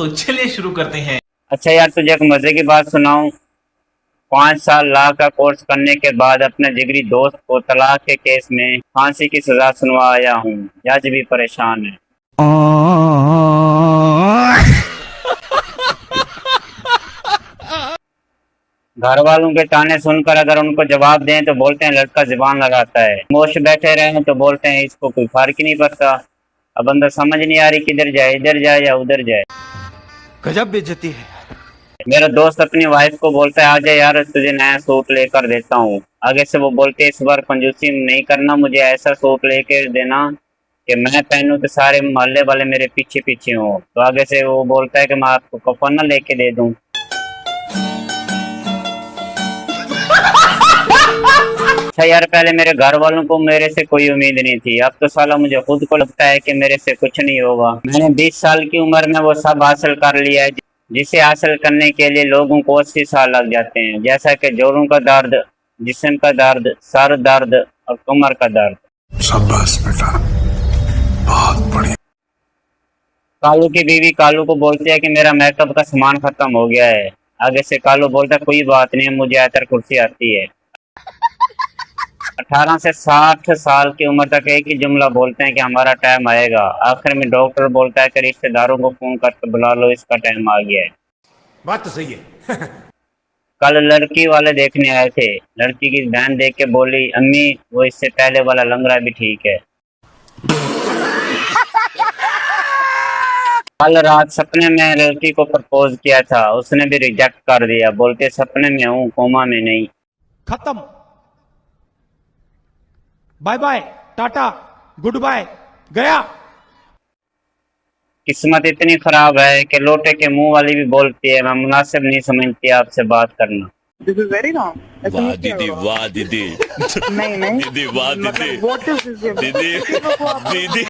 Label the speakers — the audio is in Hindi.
Speaker 1: तो चलिए शुरू करते हैं।
Speaker 2: अच्छा यार, तुझे एक मजे की बात सुनाऊं। 5 साल लॉ का कोर्स करने के बाद अपने जिगरी दोस्त को तलाक के केस में फांसी की सजा सुनवा आया हूँ। जज भी परेशान है। घर वालों के ताने सुनकर अगर उनको जवाब दें तो बोलते हैं लड़का जुबान लगाता है। खामोश बैठे रहें तो बोलते हैं इसको कोई फर्क ही नहीं पड़ता। अब अंदर समझ नहीं आ रही किधर जाए, इधर जाए या उधर जाए।
Speaker 3: गजब बेइज्जती है।
Speaker 2: मेरा दोस्त अपनी वाइफ को बोलता है आजा यार तुझे नया सूट लेकर देता हूँ। आगे से वो बोलते है इस बार कंजूसी नहीं करना, मुझे ऐसा सूट लेकर देना कि मैं पहनूं तो सारे मोहल्ले वाले मेरे पीछे पीछे हों। तो आगे से वो बोलता है कि मैं आपको कफन ना लेके दे दूं। अच्छा यार, पहले मेरे घर वालों को मेरे से कोई उम्मीद नहीं थी, अब तो साला मुझे खुद को लगता है कि मेरे से कुछ नहीं होगा। मैंने 20 साल की उम्र में वो सब हासिल कर लिया है जिसे हासिल करने के लिए लोगों को 80 साल लग जाते हैं, जैसा कि जोड़ों का दर्द, जिस्म का दर्द, सर दर्द और कमर का दर्द।
Speaker 4: शाबाश बेटा, बहुत बढ़िया।
Speaker 2: कालू की बीवी कालू को बोलती है कि मेरा मेकअप का सामान खत्म हो गया है। आगे से कालू बोलता है कोई बात नहीं, मुझे आयतर कुर्सी आती है। 18 से 60 साल की उम्र तक एक ही जुमला बोलते हैं कि हमारा टाइम आएगा। आखिर में डॉक्टर बोलता है कि रिश्तेदारों को फोन करके बुला लो, इसका टाइम आ गया है।
Speaker 3: बात तो सही है।
Speaker 2: कल लड़की वाले देखने आए थे। लड़की की बहन देख के बोली अम्मी वो इससे पहले वाला लंगड़ा भी ठीक है। कल रात सपने में लड़की को प्रपोज किया था, उसने भी रिजेक्ट कर दिया, बोलते सपने में हूँ कोमा में नहीं।
Speaker 3: खत्म। Bye bye, tata, good bye, गया।
Speaker 2: किस्मत इतनी खराब है कि लोटे के मुंह वाली भी बोलती है मैं मुनासिब नहीं समझती आपसे बात करना।
Speaker 5: This is very wrong.
Speaker 6: वाह दीदी, वाह दीदी,
Speaker 5: नहीं नहीं
Speaker 6: दीदी, वाह दीदी,
Speaker 5: मतलब व्हाट इज दिस
Speaker 6: दीदी, दीदी।